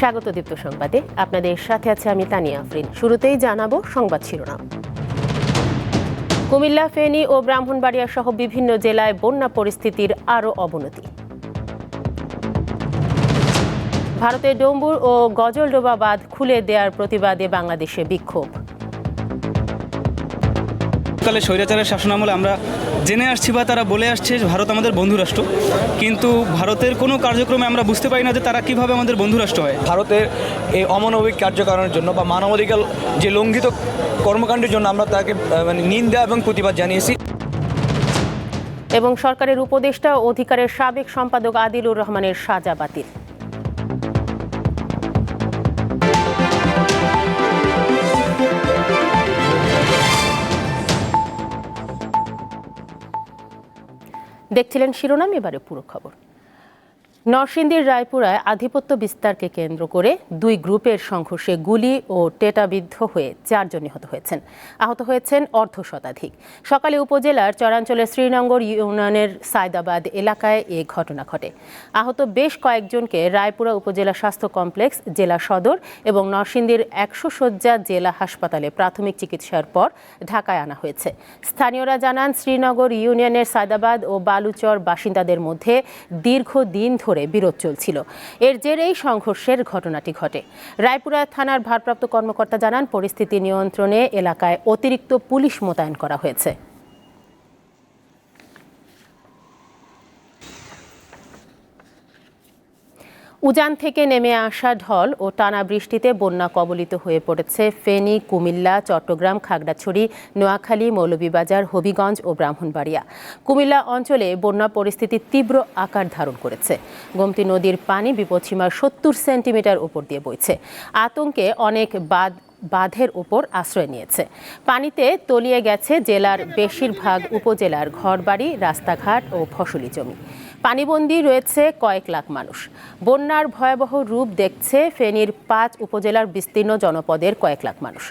স্বাগত দীপ্ত সংবাদে আপনাদের সাথে আছে আমি তানিয়া আফরিন। শুরুতেই জানাবো সংবাদ শিরোনাম। কুমিল্লা, ফেনী ও ব্রাহ্মণবাড়িয়া সহ বিভিন্ন জেলায় বন্যা পরিস্থিতির আরও অবনতি। ভারতের ডম্বুর ও গজলডোবা বাঁধ খুলে দেওয়ার প্রতিবাদে বাংলাদেশে বিক্ষোভ। কালে স্বৈরাচারের শাসনামলে আমরা জেনে আসছি বা তারা বলে আসছে ভারত আমাদের বন্ধুরাষ্ট্র, কিন্তু ভারতের কোনো কার্যক্রমে আমরা বুঝতে পারি না যে তারা কিভাবে আমাদের বন্ধুরাষ্ট্র হয়। ভারতের এই অমানবিক কার্যকারণের জন্য বা মানবাধিকার যে লঙ্ঘিত কর্মকাণ্ডের জন্য আমরা তাকে নিন্দা এবং প্রতিবাদ জানিয়েছি। এবং সরকারের উপদেষ্টা ও অধিকারের সাবেক সম্পাদক আদিলুর রহমানের সাজা বাতিল। দেখছিলেন শিরোনাম, এবারে পুরো খবর। নরসিংদীর রায়পুরায় আধিপত্য বিস্তারকে কেন্দ্র করে দুই গ্রুপের সংঘর্ষে গুলি ও টেটাবিদ্ধ হয়ে 4 জন নিহত হয়েছেন। আহত হয়েছেন অর্ধশতাধিক। সকালে উপজেলার চরাঞ্চলের শ্রীনগর ইউনিয়নের সায়দাবাদ এলাকায় এ ঘটনা ঘটে। আহত বেশ কয়েকজনকে রায়পুরা উপজেলা স্বাস্থ্য কমপ্লেক্স, জেলা সদর এবং নরসিংদীর 100 শয্যা জেলা হাসপাতালে প্রাথমিক চিকিৎসার পর ঢাকায় আনা হয়েছে। স্থানীয়রা জানান, শ্রীনগর ইউনিয়নের সায়দাবাদ ও বালুচর বাসিন্দাদের মধ্যে দীর্ঘদিন ধরে বিরোধ চলছিল। এর জেরেই সংঘর্ষের ঘটনাটি ঘটে। রায়পুরা থানার ভারপ্রাপ্ত কর্মকর্তা জানান, পরিস্থিতি নিয়ন্ত্রণে এলাকায় অতিরিক্ত পুলিশ মোতায়েন করা হয়েছে। উজান থেকে নেমে আসা ঢল ও টানা বৃষ্টিতে বন্যা কবলিত হয়ে পড়েছে ফেনী, কুমিল্লা, চট্টগ্রাম, খাগড়াছড়ি, নোয়াখালী, মৌলভীবাজার, হবিগঞ্জ ও ব্রাহ্মণবাড়িয়া। কুমিল্লা অঞ্চলে বন্যা পরিস্থিতি তীব্র আকার ধারণ করেছে। গোমতী নদীর পানি বিপদসীমার 70 সেন্টিমিটার উপর দিয়ে বইছে। আতঙ্কে অনেক বাঁধের উপর আশ্রয় নিয়েছে। পানিতে তলিয়ে গেছে জেলার বেশিরভাগ উপজেলার ঘরবাড়ি, রাস্তাঘাট ও ফসলি জমি। পানিবন্দী রয়েছে কয়েক লাখ মানুষ। বন্যার ভয়াবহ রূপ দেখছে ফেনীর 5 উপজেলার বিস্তীর্ণ জনপদের কয়েক লাখ মানুষ।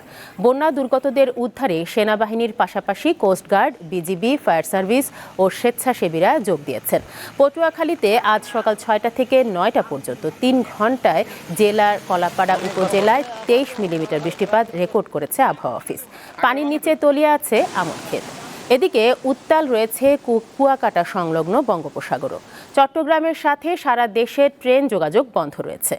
বন্যা দুর্গতদের উদ্ধারে সেনাবাহিনীর পাশাপাশি কোস্টগার্ড, বিজিবি, ফায়ার সার্ভিস ও স্বেচ্ছাসেবীরা যোগ দিয়েছেন। পটুয়াখালীতে আজ সকাল 6টা থেকে 9টা পর্যন্ত 3 ঘন্টায় জেলার কলাপাড়া উপজেলায় 23 মিলিমিটার বৃষ্টিপাত রেকর্ড করেছে আবহাওয়া অফিস। পানির নিচে তলিয়ে আছে আমন ক্ষেত। এদিকে উত্তাল রয়েছে কুয়াকাটা সংলগ্ন বঙ্গোপসাগরও। চট্টগ্রামের সাথে সারা দেশে ট্রেন যোগাযোগ বন্ধ রয়েছে।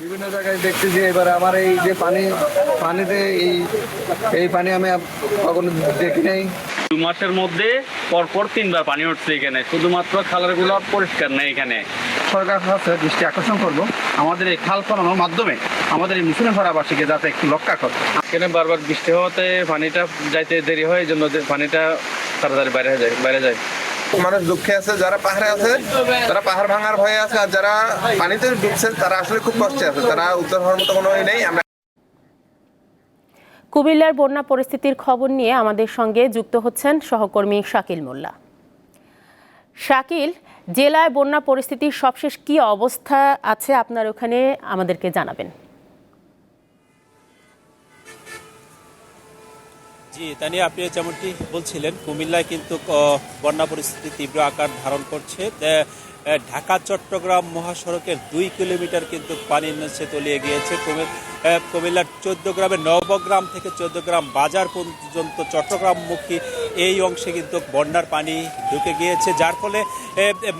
বিভিন্ন জায়গায় দেখতেছি এবার আমার এই যে পানিতে এই পানি আমি কখনো দেখি নাই। 2 মাসের মধ্যে পরপর 3বার পানি উঠছে এখানে, শুধুমাত্র খালগুলো পরিষ্কার নেই। এখানে সরকার কাছে দৃষ্টি আকর্ষণ করবো, আমাদের এই খাল খননের মাধ্যমে আমাদের এই মুসলিমপাড়াবাসীকে যাতে একটু রক্ষা করে। এখানে বারবার বৃষ্টি হওয়াতে পানিটা যাইতে দেরি হয়, এই জন্য পানিটা তাড়াতাড়ি বাইরে যায়। মানুষ দুঃখে আছে, যারা পাহাড়ে আছে তারা পাহাড় ভাঙার ভয়ে আছে, আর যারা পানিতে ডুবছেন তারা আসলে খুব কষ্টে আছে, তারা উদ্ধার হওয়ার মতো কোনো নেই। কুমিল্লার বন্যা পরিস্থিতির খবর নিয়ে আমাদের সঙ্গে যুক্ত হচ্ছেন সহকর্মী শাকিল মোল্লা। শাকিল, জেলায় বন্যা পরিস্থিতির সবশেষ কি অবস্থা আছে আপনার ওখানে আমাদেরকে জানাবেন। জি তানিয়া, আপনি যেমনটি বলছিলেন, কুমিল্লায় কিন্তু বন্যা পরিস্থিতি তীব্র আকার ধারণ করছে। ঢাকা চট্টগ্রাম মহাসড়কের 2 কিলোমিটার কিন্তু পানির নিচে তলিয়ে গিয়েছে। কুমিল্লার 14 গ্রামের নবগ্রাম থেকে 14 গ্রাম বাজার পর্যন্ত চট্টগ্রামমুখী এই অংশে কিন্তু বন্যার পানি ঢুকে গিয়েছে, যার ফলে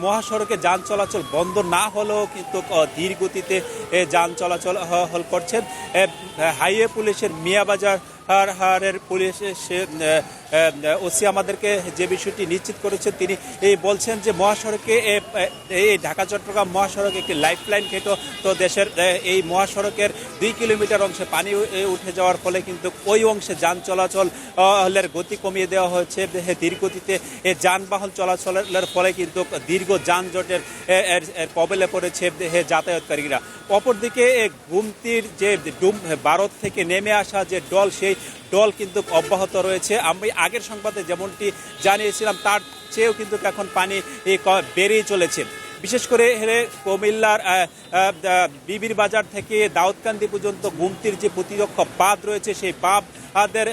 মহাসড়কে যান চলাচল বন্ধ না হলেও কিন্তু ধীর গতিতে যান চলাচল করছেন। হাইওয়ে পুলিশের মিয়াবাজার হারের পুলিশ ওসি আমাদেরকে যে বিষয়টি নিশ্চিত করেছেন, তিনি বলছেন যে মহাসড়কে এই ঢাকা চট্টগ্রাম মহাসড়ক একটি লাইফলাইন খেত। তো দেশের এই মহাসড়কের 2 কিলোমিটার অংশে পানি উঠে যাওয়ার ফলে কিন্তু ওই অংশে যান চলাচলের গতি কমিয়ে দেওয়া হয়েছে। ধীর গতিতে যানবাহন চলাচলের ফলে কিন্তু দীর্ঘ যানজটের কবলে পড়েছে যাতায়াতকারীরা। অপরদিকে গুমতির যে ভারত থেকে নেমে আসা যে ডল, সেই ডল কিন্তু অব্যাহত রয়েছে। আমি আগের সংবাদে যেমনটি জানিয়েছিলাম তার চেয়েও কিন্তু এখন পানি বেড়েই চলেছে। বিশেষ করে কুমিল্লার বিবির বাজার থেকে দাউদকান্দি পর্যন্ত গুমতির যে প্রতিরক্ষা বাঁধ রয়েছে সেই বাঁধের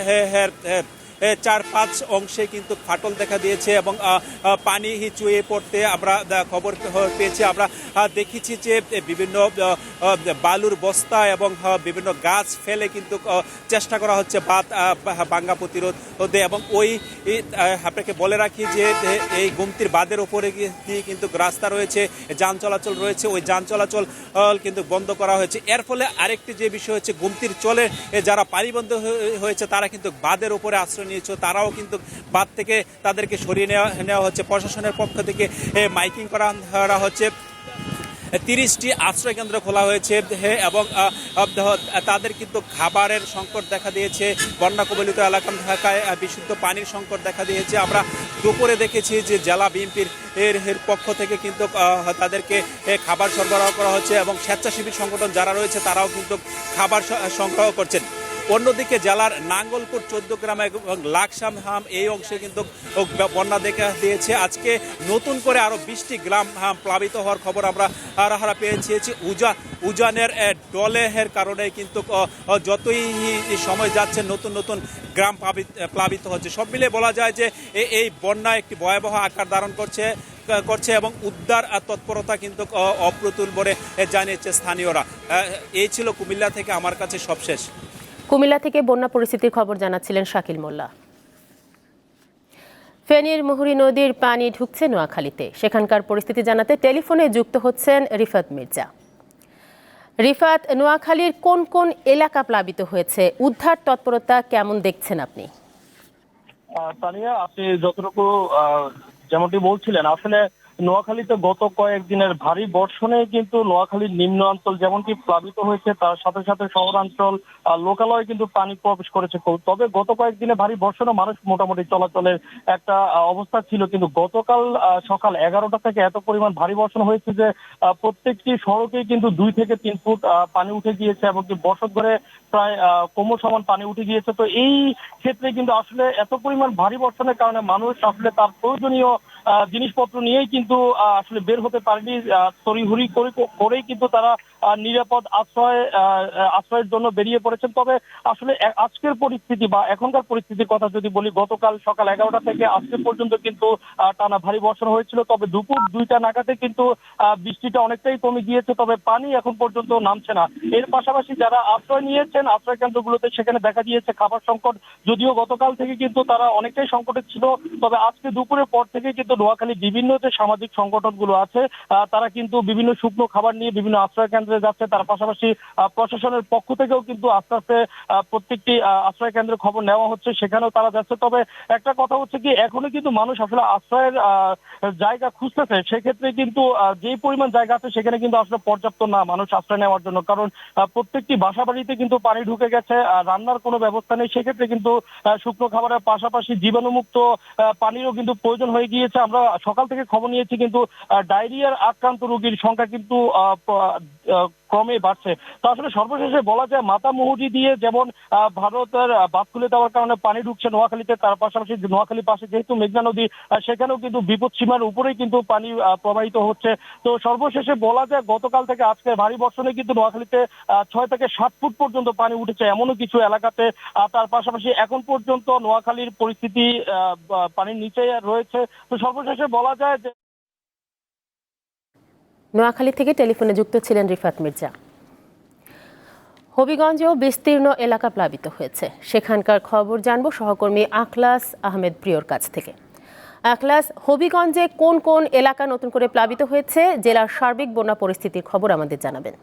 4-5 অংশে কিন্তু ফাটল দেখা দিয়েছে এবং পানি চুয়ে পড়তে আমরা খবর পেয়েছি। আমরা দেখেছি যে বিভিন্ন বালুর বস্তা এবং বিভিন্ন গাছ ফেলে কিন্তু চেষ্টা করা হচ্ছে বাঁধ ভাঙ্গা প্রতিরোধে। এবং ওই আপনাকে বলে রাখি যে এই গুমতির বাঁধের উপরে দিয়ে কিন্তু রাস্তা রয়েছে, যান চলাচল রয়েছে, ওই যান চলাচল কিন্তু বন্ধ করা হয়েছে। এর ফলে আরেকটি যে বিষয় হচ্ছে গুমতির চলে যারা পানিবন্ধ হয়েছে তারা কিন্তু বাঁধের উপরে আশ্রয় নিয়েছে, তারাও কিন্তু বাঁধ থেকে তাদেরকে সরিয়ে নেওয়া হচ্ছে। প্রশাসনের পক্ষ থেকে মাইকিং করা হচ্ছে। 30টি আশ্রয় কেন্দ্র খোলা হয়েছে এবং তাদের কিন্তু খাবারের সংকট দেখা দিয়েছে। বন্যা কবলিত এলাকা ঢাকায় বিশুদ্ধ পানির সংকট দেখা দিয়েছে। আমরা দুপুরে দেখেছি যে জেলা বিএনপির এর পক্ষ থেকে কিন্তু তাদেরকে খাবার সরবরাহ করা হচ্ছে এবং স্বেচ্ছাসেবী সংগঠন যারা রয়েছে তারাও কিন্তু খাবার সংগ্রহ করছেন। অন্যদিকে জেলার নাঙ্গলকোট 14 গ্রাম এবং লাকসাম এই অংশে কিন্তু বন্যা দেখা দিয়েছে। আজকে নতুন করে আরো 20টি গ্রাম প্লাবিত হওয়ার খবর আমরা পেয়েছি। উজানের ডলের কারণে কিন্তু যতই সময় যাচ্ছে নতুন নতুন গ্রাম প্লাবিত হচ্ছে। সব মিলে বলা যায় যে এই বন্যা একটি ভয়াবহ আকার ধারণ করছে এবং উদ্ধার তৎপরতা কিন্তু অপ্রতুল বলে জানিয়েছে স্থানীয়রা। এই ছিল কুমিল্লা থেকে আমার কাছে সবশেষ। কুমিল্লা থেকে বন্যা পরিস্থিতির খবর জানাচ্ছিলেন শাকিল মোল্লা। ফেনীর মুহুরী নদীর পানি ঢুকছে নোয়াখালীতে, সেখানকার পরিস্থিতি জানাতে টেলিফোনে যুক্ত হচ্ছেন রিফাত মির্জা। রিফাত, নোয়াখালীর কোন কোন এলাকা প্লাবিত হয়েছে, উদ্ধার তৎপরতা কেমন দেখছেন আপনি? তানিয়া, আপনি যতটুকু যেমনটি বলছিলেন, আসলে নোয়াখালীতে গত কয়েকদিনের ভারী বর্ষণে কিন্তু নোয়াখালীর নিম্ন অঞ্চল যেমনটি প্লাবিত হয়েছে, তার সাথে সাথে শহরাঞ্চল লোকালয়ে কিন্তু পানি প্রবেশ করেছে। তবে গত কয়েকদিনে ভারী বর্ষণে মানুষ মোটামুটি চলাচলের একটা অবস্থা ছিল, কিন্তু গতকাল সকাল 11টা থেকে এত পরিমাণ ভারী বর্ষণ হয়েছে যে প্রত্যেকটি সড়কে কিন্তু 2 থেকে 3 ফুট পানি উঠে গিয়েছে, এমনকি বসত ঘরে প্রায় কোমর সমান পানি উঠে গিয়েছে। তো এই ক্ষেত্রে কিন্তু আসলে এত পরিমাণ ভারী বর্ষণের কারণে মানুষ আসলে তার প্রয়োজনীয় জিনিসপত্র নিয়েই কিন্তু আসলে বের হতে পারেনি। তড়িঘড়ি করেই কিন্তু তারা নিরাপদ আশ্রয়ের জন্য বেরিয়ে পড়েছেন। তবে আসলে আজকের পরিস্থিতি বা এখনকার পরিস্থিতির কথা যদি বলি, গতকাল সকাল 11টা থেকে আজকে পর্যন্ত কিন্তু টানা ভারী বর্ষণ হয়েছিল। তবে দুপুর 2টা নাগাদে কিন্তু বৃষ্টিটা অনেকটাই কমে গিয়েছে, তবে পানি এখন পর্যন্ত নামছে না। এর পাশাপাশি যারা আশ্রয় নিয়েছেন আশ্রয় কেন্দ্রগুলোতে, সেখানে দেখা গিয়েছে খাবার সংকট, যদিও গতকাল থেকে কিন্তু তারা অনেকটাই সংকটে ছিল। তবে আজকে দুপুরের পর থেকে কিন্তু নোয়াখালী বিভিন্ন যে সামাজিক সংগঠনগুলো আছে তারা কিন্তু বিভিন্ন শুকনো খাবার নিয়ে বিভিন্ন আশ্রয় কেন্দ্রে যাচ্ছে। তার পাশাপাশি প্রশাসনের পক্ষ থেকেও কিন্তু আস্তে আস্তে প্রত্যেকটি আশ্রয় কেন্দ্রের খবর নেওয়া হচ্ছে, সেখানেও তারা যাচ্ছে। তবে একটা কথা হচ্ছে কি, এখনো কিন্তু মানুষ আসলে আশ্রয়ের জায়গা খুঁজতেছে। সেক্ষেত্রে কিন্তু যেই পরিমাণ জায়গা আছে সেখানে কিন্তু আসলে পর্যাপ্ত না মানুষ আশ্রয় নেওয়ার জন্য, কারণ প্রত্যেকটি বাসা বাড়িতে কিন্তু পানি ঢুকে গেছে, রান্নার কোনো ব্যবস্থা নেই। সেক্ষেত্রে কিন্তু শুকনো খাবারের পাশাপাশি জীবাণুমুক্ত পানিরও কিন্তু প্রয়োজন হয়ে গিয়েছে। আমরা সকাল থেকে খবর নিয়েছি কিন্তু ডায়রিয়ার আক্রান্ত রোগীর সংখ্যা কিন্তু ক্রমে বাড়ছে। তো আসলে সর্বশেষে বলা যায় মাতামুহুরী দিয়ে যেমন ভারতের বাঁধ খুলে দেওয়ার কারণে পানি ঢুকছে নোয়াখালীতে, তার পাশাপাশি নোয়াখালীর পাশে যেহেতু মেঘনা নদী, সেখানেও কিন্তু বিপদ সীমার উপরেই কিন্তু পানি প্রবাহিত হচ্ছে। তো সর্বশেষে বলা যায় গতকাল থেকে আজকে ভারী বর্ষণে কিন্তু নোয়াখালীতে 6 থেকে 7 ফুট পর্যন্ত পানি উঠেছে এমনও কিছু এলাকাতে। তার পাশাপাশি এখন পর্যন্ত নোয়াখালীর পরিস্থিতি পানির নিচে রয়েছে। তো সর্বশেষে বলা যায় যে নোয়াখালী থেকে টেলিফোনে যুক্ত ছিলেন রিফাত মির্জা। হবিগঞ্জেও বিস্তীর্ণ এলাকা প্লাবিত হয়েছে, সেখানকার খবর জানব সহকর্মী আখলাস আহমেদ প্রিয়র কাছ থেকে। আখলাস, হবিগঞ্জে কোন কোন এলাকা নতুন করে প্লাবিত হয়েছে, জেলার সার্বিক বন্যা পরিস্থিতির খবর আমাদের জানাবেন।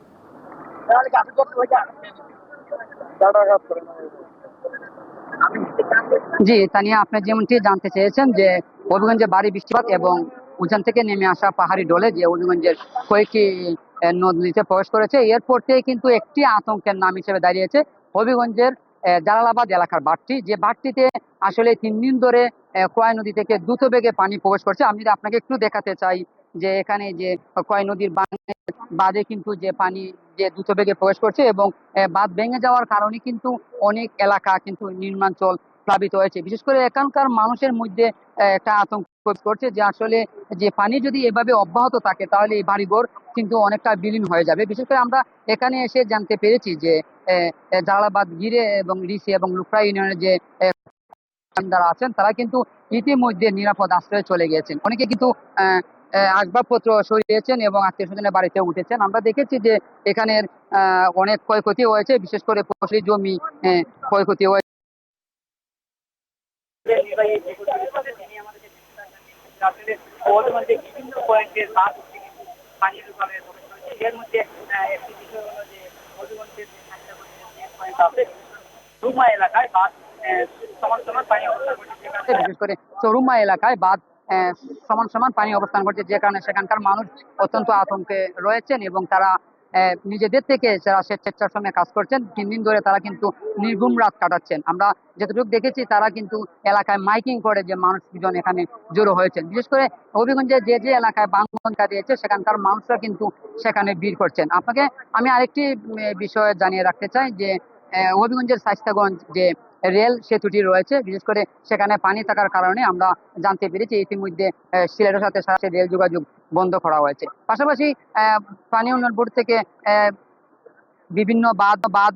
জি তানিয়া, আপনি যেমনটি জানতে চেয়েছেন যে হবিগঞ্জে ভারী বৃষ্টিপাত এবং উজান থেকে নেমে আসা পাহাড়ি ডলে যে হবিগঞ্জের কয়েকটি নদীতে প্রবেশ করেছে, এরপর থেকে কিন্তু একটি আতঙ্কের নাম হিসেবে দাঁড়িয়েছে হবিগঞ্জের জালালাবাদ এলাকার বাঁধটি, যে বাঁধটিতে আসলে 3 দিন ধরে কয় নদী থেকে দ্রুত বেগে পানি প্রবেশ করছে। আমি যদি আপনাকে একটু দেখাতে চাই যে এখানে যে কয় নদীর বাঁধে কিন্তু যে পানি যে দ্রুত বেগে প্রবেশ করছে এবং বাঁধ ভেঙে যাওয়ার কারণে কিন্তু অনেক এলাকা কিন্তু নির্মাঞ্চল প্লাবিত হয়েছে। বিশেষ করে এখানকার মানুষের মধ্যে একটা আতঙ্ক করছে যে আসলে যে পানি যদি এভাবে অব্যাহত থাকে তাহলে এই বাড়িঘর কিন্তু অনেকটা বিলীন হয়ে যাবে। বিশেষ করে আমরা এখানে এসে জানতে পেরেছি যে জালালাবাদ গিরে এবং রিসি এবং লুকরা ইউনিয়নের যে যারা আছেন তারা কিন্তু ইতিমধ্যে নিরাপদ আশ্রয়ে চলে গিয়েছেন। অনেকে কিন্তু আসবাবপত্র সরিয়েছেন এবং আত্মীয় স্বজনের বাড়িতে উঠেছেন। আমরা দেখেছি যে এখানের অনেক ক্ষয়ক্ষতি হয়েছে, বিশেষ করে ফসলি জমি ক্ষয়ক্ষতি হয়েছে। বিভিন্ন পয়েন্টের বাদ পানি ঢুকাবে এর মধ্যে একটি বিষয় হলো যে মধুবন্তের রুমা এলাকায় বাদ সমান সমান পানি অবস্থান করছে, বিশেষ করে চরুমা এলাকায় বাদ সমান সমান পানি অবস্থান করছে, যে কারণে সেখানকার মানুষ অত্যন্ত আতঙ্কে রয়েছেন এবং তারা নিজেদের থেকে যারা স্বেচ্ছার সময় কাজ করছেন 3 দিন ধরে তারা কিন্তু নির্ঘুম রাত কাটাচ্ছেন। আমরা যতটুকু দেখেছি তারা কিন্তু এলাকায় মাইকিং করে যে মানুষজন এখানে জড়ো হয়েছেন। বিশেষ করে হবিগঞ্জে যে এলাকায় ভাঙন কাটিয়েছে সেখানকার মানুষরা কিন্তু সেখানে ভিড় করছেন। আপনাকে আমি আরেকটি বিষয় জানিয়ে রাখতে চাই যে হবিগঞ্জের শায়েস্তাগঞ্জ যে রেল সেতুটি রয়েছে, বিশেষ করে সেখানে পানি থাকার কারণে আমরা জানতে পেরেছি ইতিমধ্যে সিলেটের সাথে সরাসরি রেল যোগাযোগ বন্ধ করা হয়েছে। পাশাপাশি পানি উন্নয়ন বোর্ড থেকে বিভিন্ন বাঁধ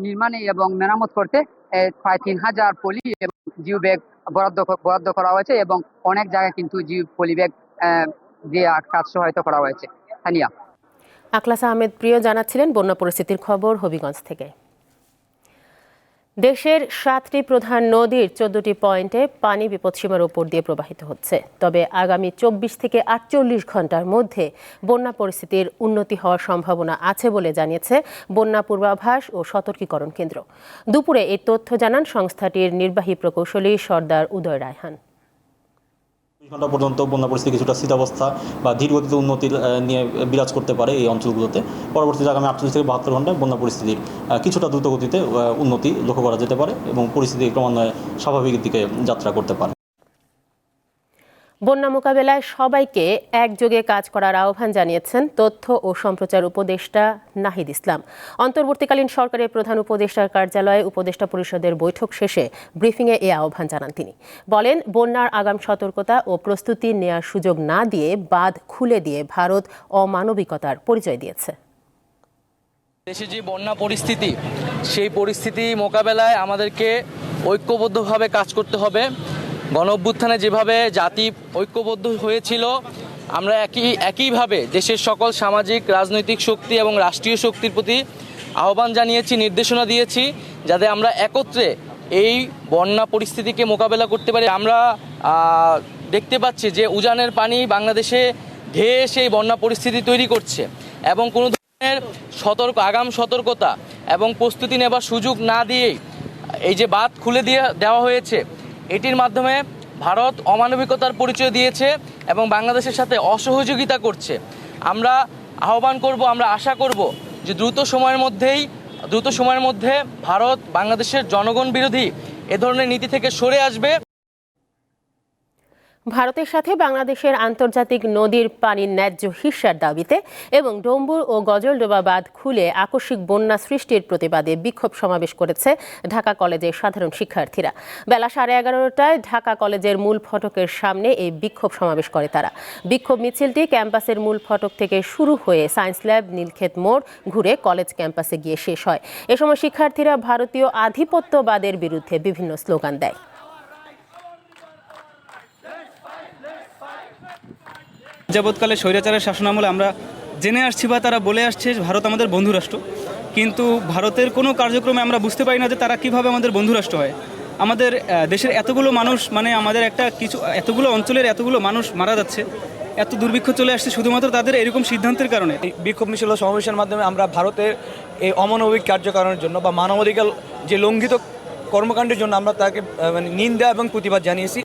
নির্মাণে এবং মেরামত করতে প্রায় 3000 পলি এবং জিও ব্যাগ বরাদ্দ করা হয়েছে এবং অনেক জায়গায় কিন্তু জিও পলি ব্যাগ দিয়ে কাজ সহায়তা করা হয়েছে। হানিয়া। আকলাস আহমেদ প্রিয় জানাচ্ছিলেন বন্যা পরিস্থিতির খবর হবিগঞ্জ থেকে। দেশের 7টি প্রধান নদীর 14টি পয়েন্টে পানি বিপদসীমার ওপর দিয়ে প্রবাহিত হচ্ছে। তবে আগামী 24 থেকে 48 ঘন্টার মধ্যে বন্যা পরিস্থিতির উন্নতি হওয়ার সম্ভাবনা আছে বলে জানিয়েছে বন্যা পূর্বাভাস ও সতর্কীকরণ কেন্দ্র। দুপুরে এই তথ্য জানান সংস্থাটির নির্বাহী প্রকৌশলী সর্দার উদয় রায়হান। ঘন্টা পর্যন্ত বন্যা পরিস্থিতি কিছুটা স্থিতাবস্থা বা ধীরগতিতে উন্নতি নিয়ে বিরাজ করতে পারে এই অঞ্চলগুলোতে। পরবর্তীতে আগামী 48 থেকে 72 ঘন্টায় বন্যা পরিস্থিতির কিছুটা দ্রুতগতিতে উন্নতি লক্ষ্য করা যেতে পারে এবং পরিস্থিতি ক্রমান্বয়ে স্বাভাবিক দিকে যাত্রা করতে পারে। বন্যা মোকাবেলায় সবাইকে একযোগে কাজ করার আহ্বান জানিয়েছেন তথ্য ও সম্প্রচার উপদেষ্টা নাহিদ ইসলাম। অন্তর্বর্তীকালীন সরকারের প্রধান উপদেষ্টার কার্যালয়ে উপদেষ্টা পরিষদের বৈঠক শেষে ব্রিফিংয়ে এ আহ্বান জানান তিনি। বলেন, বন্যার আগাম সতর্কতা ও প্রস্তুতি নেওয়ার সুযোগ না দিয়ে বাঁধ খুলে দিয়ে ভারত অমানবিকতার পরিচয় দিয়েছে। দেশে যে বন্যা পরিস্থিতি, সেই পরিস্থিতি মোকাবেলায় আমাদেরকে ঐক্যবদ্ধভাবে কাজ করতে হবে। গণ অভ্যুত্থানে যেভাবে জাতি ঐক্যবদ্ধ হয়েছিল, আমরা একইভাবে দেশের সকল সামাজিক রাজনৈতিক শক্তি এবং রাষ্ট্রীয় শক্তির প্রতি আহ্বান জানিয়েছি, নির্দেশনা দিয়েছি, যাতে আমরা একত্রে এই বন্যা পরিস্থিতিকে মোকাবেলা করতে পারি। আমরা দেখতে পাচ্ছি যে উজানের পানি বাংলাদেশে ধেয়ে সেই বন্যা পরিস্থিতি তৈরি করছে এবং কোনো ধরনের আগাম সতর্কতা এবং প্রস্তুতি নেবার সুযোগ না দিয়েই এই যে বাঁধ খুলে দেওয়া হয়েছে, এটির মাধ্যমে ভারত অমানবিকতার পরিচয় দিয়েছে এবং বাংলাদেশের সাথে অসহযোগিতা করছে। আমরা আহ্বান করব, আমরা আশা করব যে দ্রুত সময়ের মধ্যে ভারত বাংলাদেশের জনগণ বিরোধী এ ধরনের নীতি থেকে সরে আসবে। ভারতের সাথে বাংলাদেশের আন্তর্জাতিক নদীর পানির ন্যায্য হিস্যার দাবিতে এবং ডম্বুর ও গজলডোবা বাঁধ খুলে আকস্মিক বন্যা সৃষ্টির প্রতিবাদে বিক্ষোভ সমাবেশ করেছে ঢাকা কলেজের সাধারণ শিক্ষার্থীরা। বেলা 11:30টায় ঢাকা কলেজের মূল ফটকের সামনে এই বিক্ষোভ সমাবেশ করে তারা। বিক্ষোভ মিছিলটি ক্যাম্পাসের মূল ফটক থেকে শুরু হয়ে সায়েন্স ল্যাব, নীলক্ষেত মোড় ঘুরে কলেজ ক্যাম্পাসে গিয়ে শেষ হয়। এ সময় শিক্ষার্থীরা ভারতীয় আধিপত্যবাদের বিরুদ্ধে বিভিন্ন স্লোগান দেয়। যাবৎকালে স্বৈরাচারের শাসনামলে আমরা জেনে আসছি বা তারা বলে আসছে ভারত আমাদের বন্ধুরাষ্ট্র, কিন্তু ভারতের কোনো কার্যক্রমে আমরা বুঝতে পারি না যে তারা কিভাবে আমাদের বন্ধুরাষ্ট্র হয়। আমাদের দেশের এতগুলো মানুষ, মানে আমাদের এতগুলো অঞ্চলের এতগুলো মানুষ মারা যাচ্ছে, এত দুর্ভিক্ষ চলে আসছে শুধুমাত্র তাদের এরকম সিদ্ধান্তের কারণে। বিক্ষোভ মিছিল ও সমাবেশের মাধ্যমে আমরা ভারতের এই অমানবিক কার্যকারণের জন্য বা মানবাধিকার যে লঙ্ঘিত কর্মকাণ্ডের জন্য আমরা তাকে নিন্দা এবং প্রতিবাদ জানিয়েছি।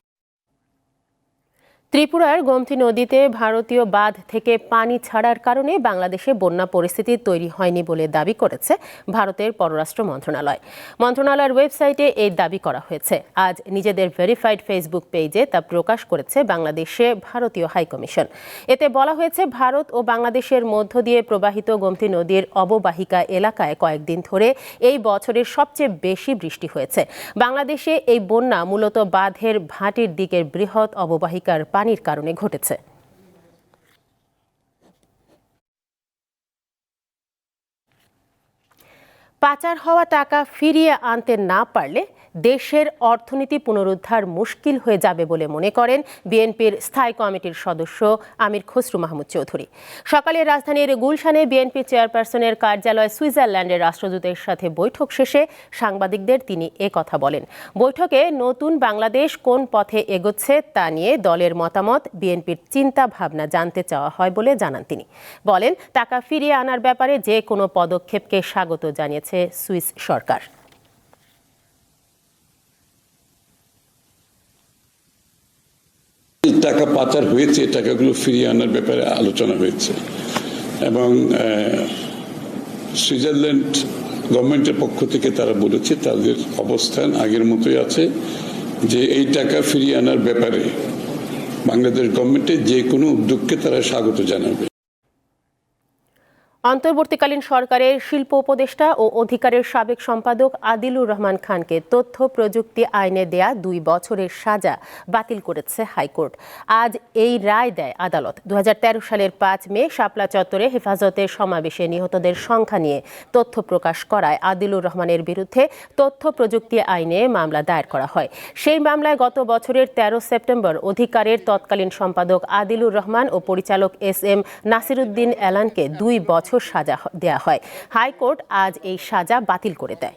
ত্রিপুরার গোমতী নদীতে ভারতীয় বাঁধ থেকে পানি ছাড়ার কারণে বাংলাদেশে বন্যা পরিস্থিতি তৈরি হয়নি বলে দাবি করেছে ভারতের পররাষ্ট্র মন্ত্রণালয়। মন্ত্রণালয়ের ওয়েবসাইটে এই দাবি করা হয়েছে। আজ নিজেদের ভেরিফাইড ফেসবুক পেজে তা প্রকাশ করেছে বাংলাদেশে ভারতীয় হাইকমিশন। এতে বলা হয়েছে, ভারত ও বাংলাদেশের মধ্য দিয়ে প্রবাহিত গোমতী নদীর অববাহিকা এলাকায় কয়েকদিন ধরে এই বছরের সবচেয়ে বেশি বৃষ্টি হয়েছে। বাংলাদেশে এই বন্যা মূলত বাঁধের ভাটির দিকের বৃহৎ অববাহিকার পানির কারণে ঘটেছে। পাচার হওয়া টাকা ফিরিয়ে আনতে না পারলে দেশের অর্থনীতি পুনরুদ্ধার মুশকিল হয়ে যাবে বলে মনে করেন বিএনপির স্থায়ী কমিটির সদস্য আমির খসরু মাহমুদ চৌধুরী। সকালে রাজধানীর গুলশানে বিএনপি চেয়ারপারসনের কার্যালয়ে সুইজারল্যান্ডের রাষ্ট্রদূতের সাথে বৈঠক শেষে সাংবাদিকদের তিনি কথা বলেন। বৈঠকে নতুন বাংলাদেশ কোন পথে এগোচ্ছে তা নিয়ে দলের মতামত, বিএনপির চিন্তা ভাবনা জানতে চাওয়া হয় বলে জানান তিনি। বলেন, টাকা ফিরিয়ে আনার ব্যাপারে যে কোনো পদক্ষেপকে স্বাগত জানিয়েছে সুইস সরকার। টাকা পাচার হয়েছে, টাকাগুলো ফিরিয়ে আনার ব্যাপারে আলোচনা হয়েছে এবং সুইজারল্যান্ড গভর্নমেন্টের পক্ষ থেকে তারা বলেছে তাদের অবস্থান আগের মতোই আছে, যে এই টাকা ফিরিয়ে আনার ব্যাপারে বাংলাদেশ গভর্নমেন্টের যে কোনো উদ্যোগকে তারা স্বাগত জানাবে। অন্তর্বর্তীকালীন সরকারের শিল্প উপদেষ্টা ও অধিকারের সাবেক সম্পাদক আদিলুর রহমান খানকে তথ্য প্রযুক্তি আইনে দেয়া 2 বছরের সাজা বাতিল করেছে হাইকোর্ট। আজ এই রায় দেয় আদালত। 2013 সালের 5 মে শাপলা চত্বরে হেফাজতের সমাবেশে নিহতদের সংখ্যা নিয়ে তথ্য প্রকাশ করায় আদিলুর রহমানের বিরুদ্ধে তথ্য প্রযুক্তি আইনে মামলা দায়ের করা হয়। সেই মামলায় গত বছরের 13 সেপ্টেম্বর অধিকারের তৎকালীন সম্পাদক আদিলুর রহমান ও পরিচালক SM নাসিরউদ্দিন এলানকে 2 বছর সাজা দেয়া হয়। হাইকোর্ট আজ এই সাজা বাতিল করে দেয়।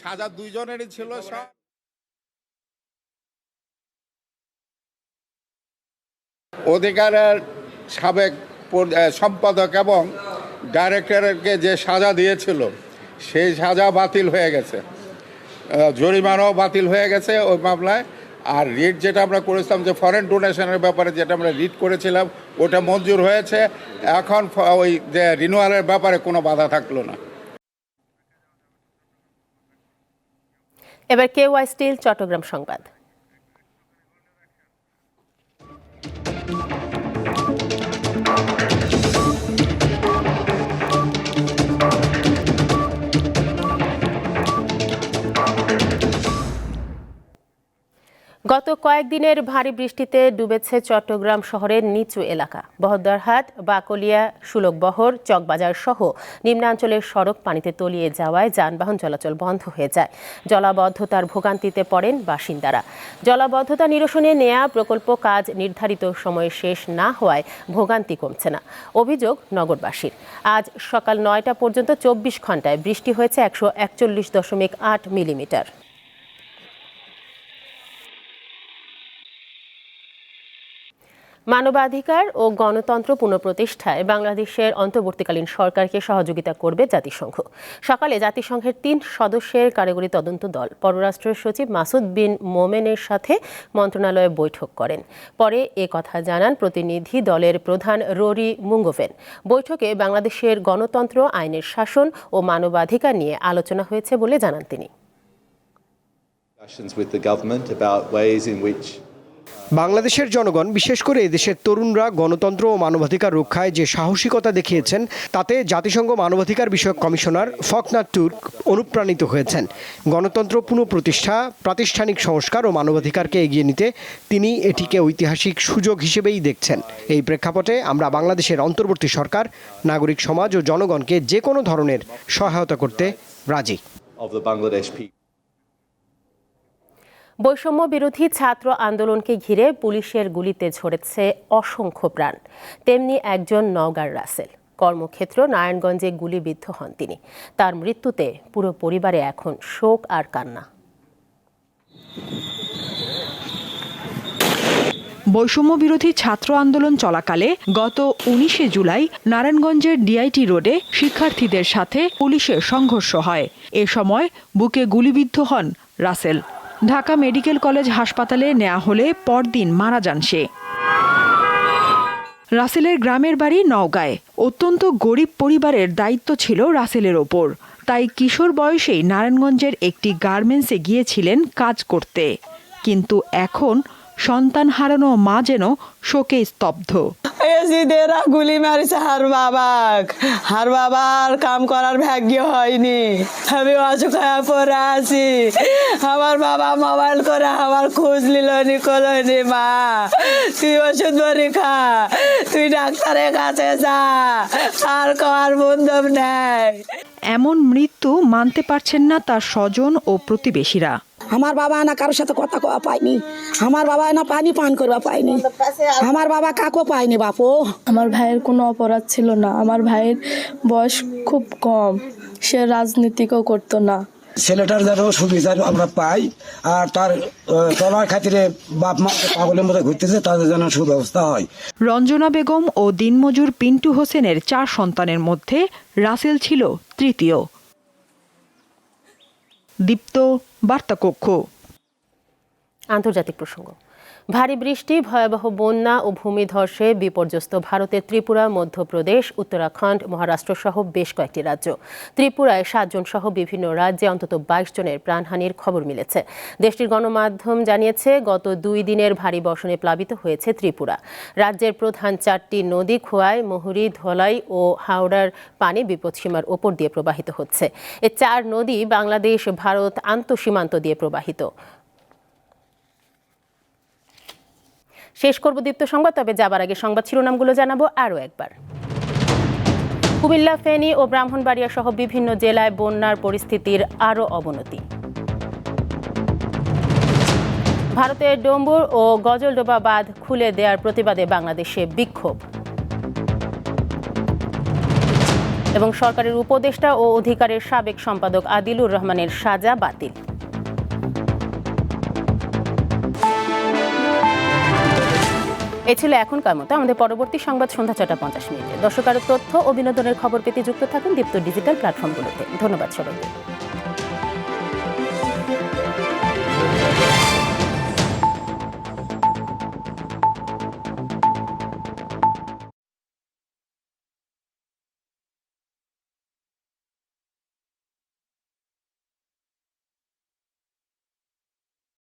সাজা দুইজনেরই ছিল। অধিকারের সাবেক সম্পাদক এবং ডাইরেক্টরকে যে সাজা দিয়েছিল সেই সাজা বাতিল হয়ে গেছে, জরিমানাও বাতিল হয়ে গেছে ওই মামলায়। আর রিট যেটা আমরা করেছিলাম, যে ফরেন ডোনেশনের ব্যাপারে যেটা আমরা রিট করেছিলাম, ওটা মঞ্জুর হয়েছে। এখন ওই যে রিনিউয়ালের ব্যাপারে কোনো বাধা থাকলো না। এবার KY স্টিল চট্টগ্রাম সংবাদ। গত কয়েকদিনের ভারী বৃষ্টিতে ডুবেছে চট্টগ্রাম শহরের নিচু এলাকা। বহদ্দারহাট, বাকলিয়া, সুলকবহর, চকবাজার সহ নিম্নাঞ্চলের সড়ক পানিতে তলিয়ে যাওয়ায় যানবাহন চলাচল বন্ধ হয়ে যায়। জলাবদ্ধতার ভোগান্তিতে পড়েন বাসিন্দারা। জলাবদ্ধতা নিরসনে নেয়া প্রকল্প কাজ নির্ধারিত সময়ে শেষ না হওয়ায় ভোগান্তি কমছে না, অভিযোগ নগরবাসীর। আজ সকাল 9টা পর্যন্ত 24 ঘন্টায় বৃষ্টি হয়েছে 141.8 মিলিমিটার। মানবাধিকার ও গণতন্ত্র পুনঃপ্রতিষ্ঠায় বাংলাদেশের অন্তর্বর্তীকালীন সরকারকে সহযোগিতা করবে জাতিসংঘ। সকালে জাতিসংঘের 3 সদস্যের কারিগরি তদন্ত দল পররাষ্ট্র সচিব মাসুদ বিন মোমেনের সাথে মন্ত্রণালয়ে বৈঠক করেন। পরে কথা জানান প্রতিনিধি দলের প্রধান রোরি মুঙ্গোভেন। বৈঠকে বাংলাদেশের গণতন্ত্র, আইনের শাসন ও মানবাধিকার নিয়ে আলোচনা হয়েছে বলে জানান তিনি। বাংলাদেশের জনগণ, বিশেষ করে দেশের তরুণরা গণতন্ত্র ও মানবাধিকার রক্ষায় যে সাহসিকতা দেখিয়েছেন, তাতে জাতিসংঘ মানবাধিকার বিষয়ক কমিশনার ফকনার তুর্ক অনুপ্রাণিত হয়েছেন। গণতন্ত্র পুনঃপ্রতিষ্ঠা, প্রাতিষ্ঠানিক সংস্কার ও মানবাধিকারকে এগিয়ে নিতে তিনি এটিকে ঐতিহাসিক সুযোগ হিসেবেই দেখছেন। এই প্রেক্ষাপটে আমরা বাংলাদেশের অন্তর্বর্তী সরকার, নাগরিক সমাজ ও জনগণকে যে কোনো ধরনের সহায়তা করতে রাজি। বৈষম্য বিরোধী ছাত্র আন্দোলনকে ঘিরে পুলিশের গুলিতে ঝরেছে অসংখ্য প্রাণ। তেমনি একজন নওগাঁর রাসেল। কর্মক্ষেত্র নারায়ণগঞ্জে গুলিবিদ্ধ হন তিনি। তার মৃত্যুতে পুরো পরিবারে এখন শোক আর কান্না। বৈষম্য বিরোধী ছাত্র আন্দোলন চলাকালে গত 19 জুলাই নারায়ণগঞ্জের DIT রোডে শিক্ষার্থীদের সাথে পুলিশের সংঘর্ষ হয়। এ সময় বুকে গুলিবিদ্ধ হন রাসেল। ঢাকা মেডিকেল কলেজ হাসপাতালে নেওয়া হলে পরদিন মারা যান সে। রাসেলের গ্রামের বাড়ি নওগাঁয়। অত্যন্ত গরিব পরিবারের দায়িত্ব ছিল রাসেলের ওপর। তাই কিশোর বয়সেই নারায়ণগঞ্জের একটি গার্মেন্টসে গিয়েছিলেন কাজ করতে। কিন্তু এখন সন্তান হারানো মা যেন শোকে স্তব্ধ। এজিদেরা গুলি মারিছে হার বাবার কাম করার ভাগ্য হয়নি। আমি অসুখায় পড়ে আছি। আমার বাবা মোবাইল করে আমার খোঁজ নিলনি কলনি, মা তুই ওষুধ বড়ি খা, তুই ডাক্তারের কাছে যা, আর কার বন্ধব নেই। এমন মৃত্যু মানতে পারছেন না তার স্বজন ও প্রতিবেশীরা। আমার বাবা না কারোর সাথে কথা কওয়া পায়নি, আমার বাবা না পানি পান করবা পায়নি, আমার বাবা কাকও পায়নি। বাপু, আমার ভাইয়ের কোনো অপরাধ ছিল না, আমার ভাইয়ের বয়স খুব কম, সে রাজনীতিও করতো না। ছেলেটার যেন সুবিচার আমরা পাই, আর তার চলার খাতিরে বাপ মা পাগলের মতো ঘুরতেছে, তাদের যেন সুব্যবস্থা হয়। রঞ্জনা বেগম ও দিনমজুর পিন্টু হোসেনের 4 সন্তানের মধ্যে রাসেল ছিল তৃতীয়। দীপ্ত, বার্তাকক্ষ। আন্তর্জাতিক প্রসঙ্গ। ভারী বৃষ্টি, ভয়াবহ বন্যা ও ভূমিধসে বিপর্যস্ত ভারতের ত্রিপুরা, মধ্যপ্রদেশ, উত্তরাখণ্ড, মহারাষ্ট্র সহ বেশ কয়েকটি রাজ্য। ত্রিপুরায় 7 জন সহ বিভিন্ন রাজ্যে অন্তত 22 জনের প্রাণহানির খবর মিলেছে। দেশটির গণমাধ্যম জানিয়েছে, গত 2 দিনের ভারী বর্ষণে প্লাবিত হয়েছে ত্রিপুরা। রাজ্যের প্রধান 4টি নদী খোয়াই, মুহুরী, ধলাই ও হাওড়ার পানি বিপদসীমার ওপর দিয়ে প্রবাহিত হচ্ছে। এই 4 নদী বাংলাদেশ ভারত আন্তঃসীমান্ত দিয়ে প্রবাহিত। শেষ করব দীপ্ত সংবাদ, তবে যাবার আগে সংবাদ শিরোনামগুলো জানাবো আরও একবার। কুমিল্লা, ফেনী ও ব্রাহ্মণবাড়িয়া সহ বিভিন্ন জেলায় বন্যার পরিস্থিতির আরও অবনতি। ভারতের ডম্বুর ও গজলডোবা বাঁধ খুলে দেওয়ার প্রতিবাদে বাংলাদেশে বিক্ষোভ। এবং সরকারের উপদেষ্টা ও অধিকারের সাবেক সম্পাদক আদিলুর রহমানের সাজা বাতিল। এ ছিল এখনকার মতো। আমাদের পরবর্তী সংবাদ সন্ধ্যা 6টা 50 মিনিটে। দর্শক, আরও তথ্য ও বিনোদনের খবর পেতে যুক্ত থাকুন দীপ্ত ডিজিটাল প্ল্যাটফর্মগুলোতে। ধন্যবাদ সবাইকে।